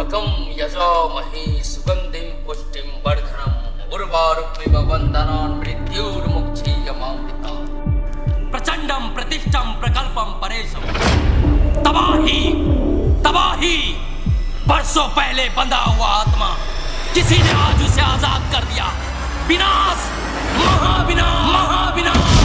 त्र्यंबकं यजामहे सुगंधिं पुष्टिं वर्धनम् उर्वारुकमिव बन्धनान् मृत्युर्मुक्षीयमामृतात्। प्रचंडम प्रतिष्ठम प्रकल्पम परेशम। तबाही तबाही, बरसों पहले बंधा हुआ आत्मा किसी ने आज उसे आजाद कर दिया। विनाश, महाविनाश, महाविनाश।